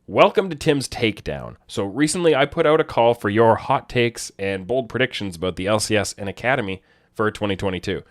Welcome to Tim's Takedown. So recently I put out a call for your hot takes and bold predictions about the LCS and Academy for 2022.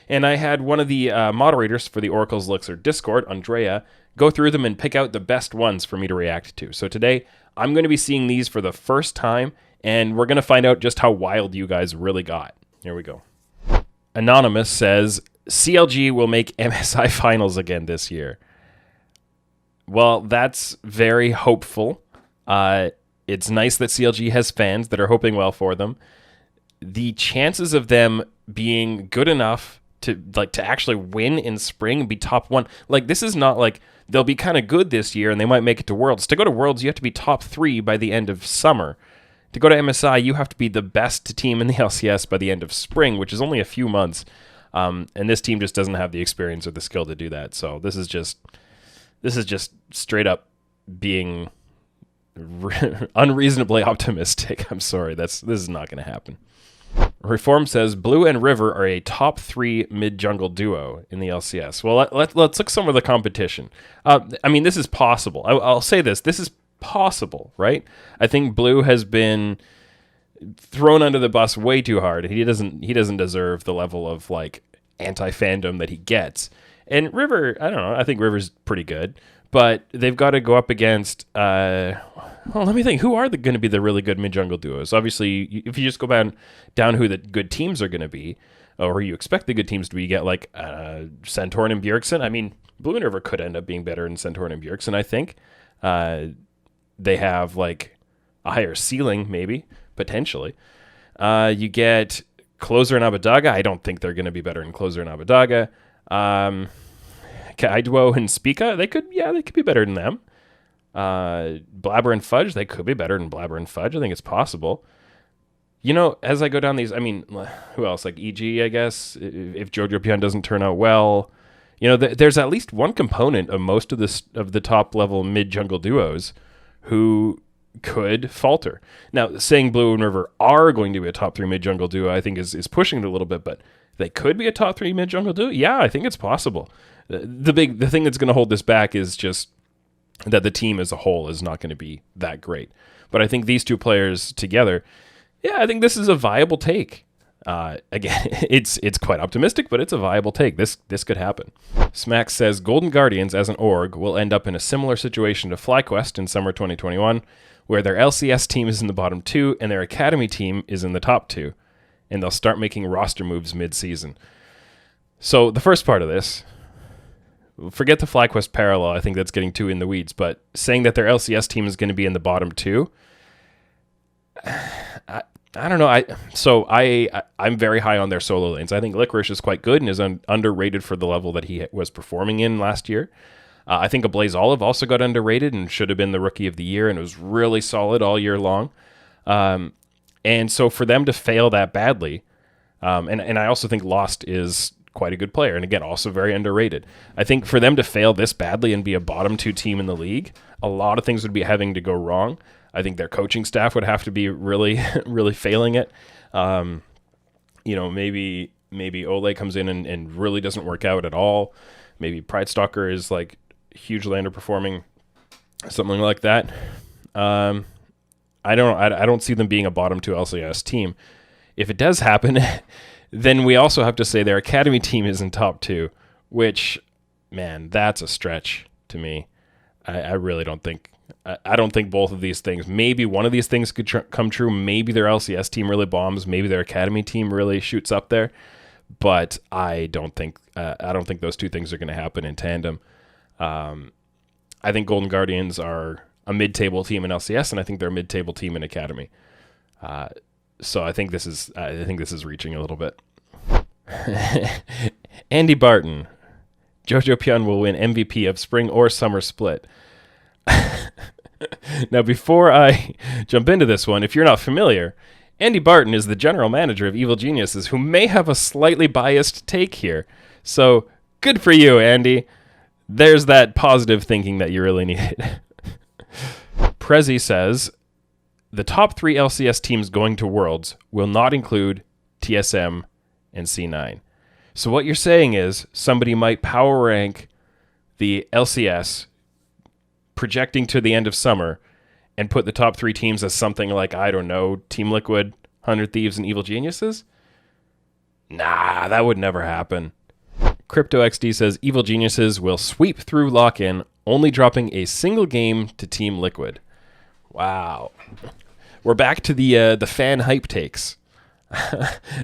And I had one of the moderators for the Oracle's Elixir Discord, Andrea, go through them and pick out the best ones for me to react to. So today I'm going to be seeing these for the first time, and we're going to find out just how wild you guys really got. Here we go. Anonymous says, CLG will make MSI finals again this year. Well, that's very hopeful. It's nice that CLG has fans that are hoping well for them. The chances of them being good enough to actually win in spring and be top one, this is not like they'll be kind of good this year and they might make it to Worlds. To go to Worlds, you have to be top 3 by the end of summer. To go to MSI, you have to be the best team in the LCS by the end of spring, which is only a few months. And this team just doesn't have the experience or the skill to do that. So this is just straight up being unreasonably optimistic. I'm sorry. This is not going to happen. Reform says Blue and River are a top 3 mid-jungle duo in the LCS. Well, let's look at some of the competition. This is possible. I'll say this. This is possible, right? I think Blue has been thrown under the bus way too hard. He doesn't deserve the level of anti-fandom that he gets. And River, I don't know. I think River's pretty good, but they've got to go up against. Let me think. Who are going to be the really good mid jungle duos? Obviously, if you just go down who the good teams are going to be, or you expect the good teams to be, you get Santorin and Bjergsen. I mean, Blue and River could end up being better than Santorin and Bjergsen. I think they have a higher ceiling, maybe potentially. You get Closer and Abadaga. I don't think they're going to be better than Closer and Abadaga. Kaiduo and Spica, they could be better than them. Blabber and Fudge, they could be better than Blabber and Fudge. I think it's possible. As I go down these, who else? EG, I guess, if Jojo Pion doesn't turn out well. There's at least one component of most of the top level mid jungle duos who could falter. Now, saying Blue and River are going to be a top 3 mid jungle duo, I think is pushing it a little bit, but they could be a top 3 mid jungle duo. Yeah, I think it's possible. The thing that's going to hold this back is just that the team as a whole is not going to be that great. But I think these two players together, I think this is a viable take. Again, it's quite optimistic, but it's a viable take. This could happen. Smack says Golden Guardians as an org will end up in a similar situation to FlyQuest in summer 2021, where their LCS team is in the bottom 2 and their Academy team is in the top 2. And they'll start making roster moves mid-season. So the first part of this, forget the FlyQuest parallel. I think that's getting too in the weeds. But saying that their LCS team is going to be in the bottom 2, I don't know. I'm very high on their solo lanes. I think Licorice is quite good and is underrated for the level that he was performing in last year. I think Ablaze Olive also got underrated and should have been the Rookie of the Year and was really solid all year long. And so for them to fail that badly, and I also think Lost is quite a good player, and again, also very underrated. I think for them to fail this badly and be a bottom 2 team in the league, a lot of things would be having to go wrong. I think their coaching staff would have to be really, really failing it. Maybe Ole comes in and really doesn't work out at all. Maybe Pride Stalker is hugely underperforming, something like that. I don't see them being a bottom 2 LCS team. If it does happen, then we also have to say their Academy team is in top 2, which, man, that's a stretch to me. I really don't think. I don't think both of these things. Maybe one of these things could come true. Maybe their LCS team really bombs. Maybe their Academy team really shoots up there. But I don't think. I don't think those two things are going to happen in tandem. I think Golden Guardians are a mid-table team in LCS, and I think they're a mid-table team in Academy. So I think this is reaching a little bit. Andy Barton, Jojo Pion will win MVP of spring or summer split. Now, before I jump into this one, if you're not familiar, Andy Barton is the general manager of Evil Geniuses, who may have a slightly biased take here. So good for you, Andy. There's that positive thinking that you really needed. Prezi says, the top 3 LCS teams going to Worlds will not include TSM and C9. So what you're saying is somebody might power rank the LCS projecting to the end of summer and put the top 3 teams as something like, I don't know, Team Liquid, 100 Thieves, and Evil Geniuses? Nah, that would never happen. CryptoXD says Evil Geniuses will sweep through lock-in, only dropping a single game to Team Liquid. Wow. We're back to the fan hype takes.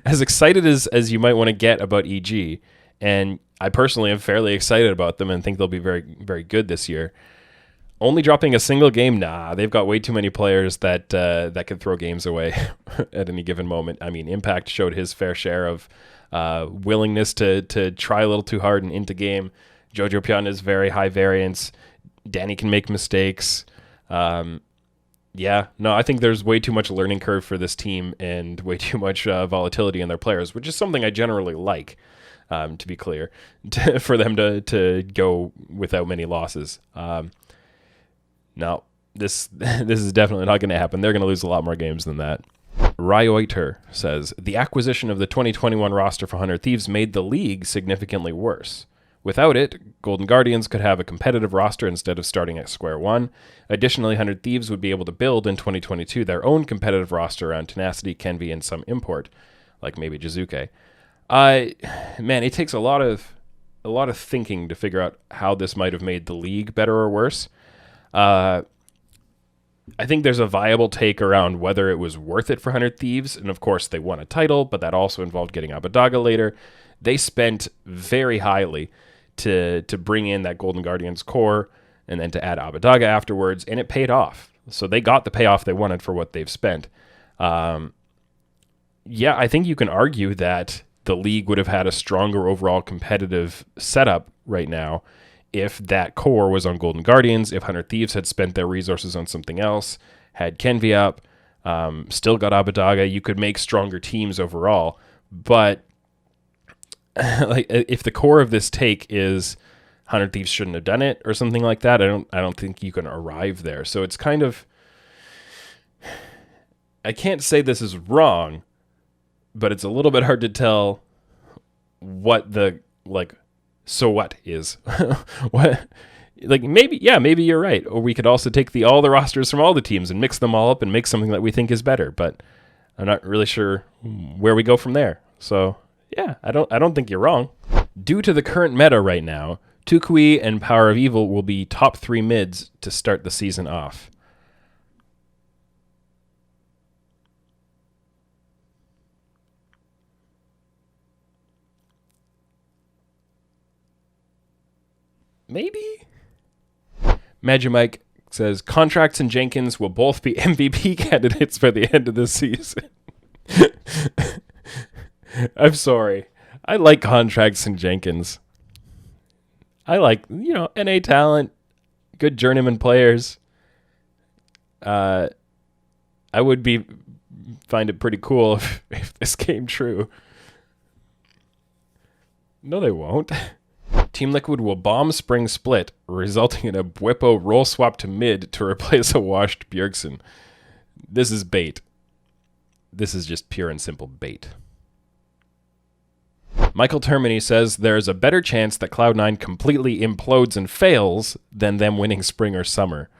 As excited as you might want to get about EG, and I personally am fairly excited about them and think they'll be very, very good this year. Only dropping a single game, nah. They've got way too many players that could throw games away at any given moment. I mean, Impact showed his fair share of willingness to try a little too hard and into game. Jojo Pion is very high variance. Danny can make mistakes. Yeah, no, I think there's way too much learning curve for this team and way too much volatility in their players, which is something I generally like, to be clear, for them to go without many losses. No, this is definitely not going to happen. They're going to lose a lot more games than that. Ryoiter says, the acquisition of the 2021 roster for 100 Thieves made the league significantly worse. Without it, Golden Guardians could have a competitive roster instead of starting at square one. Additionally, 100 Thieves would be able to build in 2022 their own competitive roster around Tenacity, Kenvi, and some import, like maybe Jizuke. Man, it takes a lot of thinking to figure out how this might have made the league better or worse. I think there's a viable take around whether it was worth it for 100 Thieves, and of course they won a title, but that also involved getting Abadaga later. They spent very highly to bring in that Golden Guardians core and then to add Abadaga afterwards, and it paid off. So they got the payoff they wanted for what they've spent. Yeah, I think you can argue that the league would have had a stronger overall competitive setup right now if that core was on Golden Guardians, if 100 Thieves had spent their resources on something else, had Kenvi up, still got Abadaga. You could make stronger teams overall, but like if the core of this take is 100 Thieves shouldn't have done it or something like that, I don't think you can arrive there. So it's kind of, I can't say this is wrong, but it's a little bit hard to tell what the so what is. What, maybe you're right, or we could also take all the rosters from all the teams and mix them all up and make something that we think is better, but I'm not really sure where we go from there. So yeah, I don't think you're wrong. Due to the current meta right now, Tukui and Power of Evil will be top 3 mids to start the season off. Maybe? Magi Mike says, Contracts and Jenkins will both be MVP candidates by the end of the season. I'm sorry. I like Contracts and Jenkins. I like, NA talent, good journeyman players. I would find it pretty cool if this came true. No, they won't. Team Liquid will bomb Spring Split, resulting in a Bwipo roll swap to mid to replace a washed Bjergsen. This is bait. This is just pure and simple bait. Michael Termini says there's a better chance that Cloud9 completely implodes and fails than them winning Spring or Summer.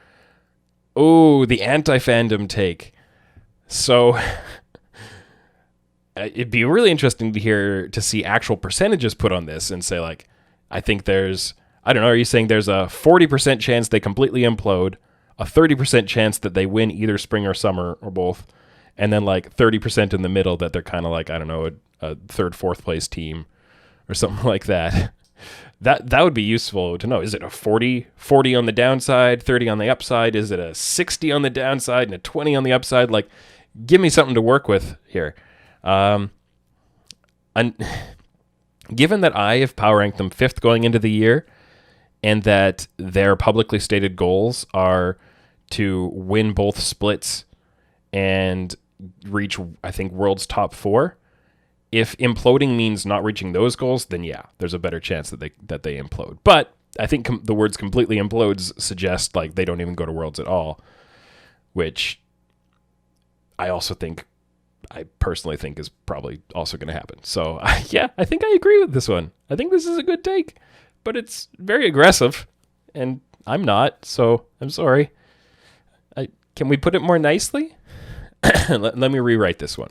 Oh, the anti-fandom take. So it'd be really interesting to see actual percentages put on this and say, I think there's, I don't know, are you saying there's a 40% chance they completely implode, a 30% chance that they win either Spring or Summer or both, and then 30% in the middle that they're kind of I don't know, a third, fourth place team or something like that. That would be useful to know. Is it a 40 on the downside, 30 on the upside? Is it a 60 on the downside and a 20 on the upside? Give me something to work with here. And given that I have power ranked them 5th going into the year, and that their publicly stated goals are to win both splits and reach, I think, World's top 4, if imploding means not reaching those goals, then yeah, there's a better chance that they implode. But I think the words completely implodes suggest they don't even go to Worlds at all, which I personally think is probably also going to happen. So yeah, I think I agree with this one. I think this is a good take, but it's very aggressive, and I'm not, so I'm sorry. Can we put it more nicely? Let me rewrite this one.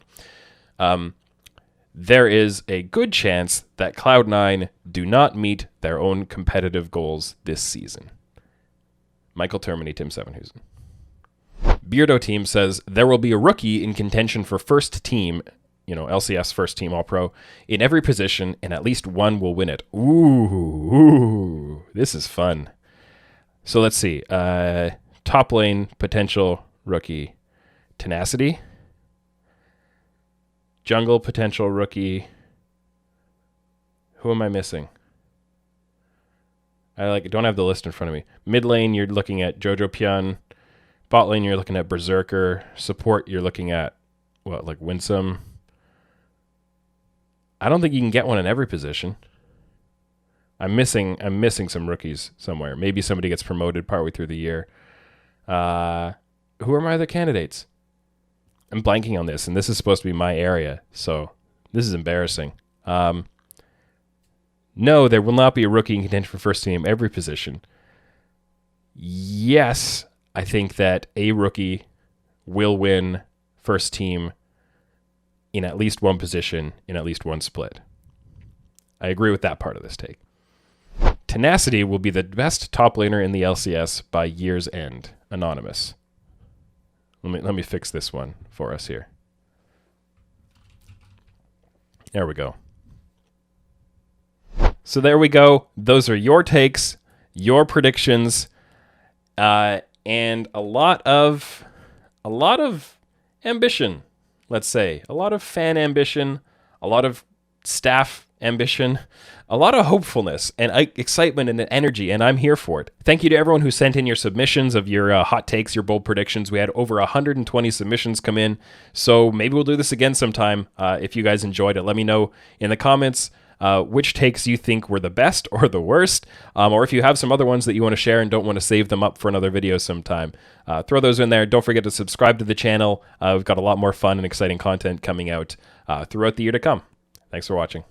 There is a good chance that Cloud9 do not meet their own competitive goals this season. Michael Termini, Tim Sevenhusen. Beardo team says there will be a rookie in contention for first team, LCS first team All-Pro, in every position, and at least one will win it. Ooh, this is fun. So let's see. Top lane potential rookie, Tenacity. Jungle potential rookie. Who am I missing? I don't have the list in front of me. Mid lane, you're looking at Jojo Pyun. Bot lane, you're looking at Berserker. Support, you're looking at Winsome. I don't think you can get one in every position. I'm missing some rookies somewhere. Maybe somebody gets promoted partway through the year. Who are my other candidates? I'm blanking on this, and this is supposed to be my area, so this is embarrassing. No, there will not be a rookie in contention for first team every position. Yes, I think that a rookie will win first team in at least one position, in at least one split. I agree with that part of this take. Tenacity will be the best top laner in the LCS by year's end. Anonymous. Let me fix this one for us here. There we go. So there we go. Those are your takes, your predictions, and a lot of ambition. Let's say a lot of fan ambition, a lot of staff ambition, a lot of hopefulness and excitement and energy, and I'm here for it. Thank you to everyone who sent in your submissions of your hot takes, your bold predictions. We had over 120 submissions come in, so maybe we'll do this again sometime. If you guys enjoyed it, let me know in the comments which takes you think were the best or the worst, or if you have some other ones that you want to share and don't want to save them up for another video sometime. Throw those in there. Don't forget to subscribe to the channel. We've got a lot more fun and exciting content coming out throughout the year to come. Thanks for watching.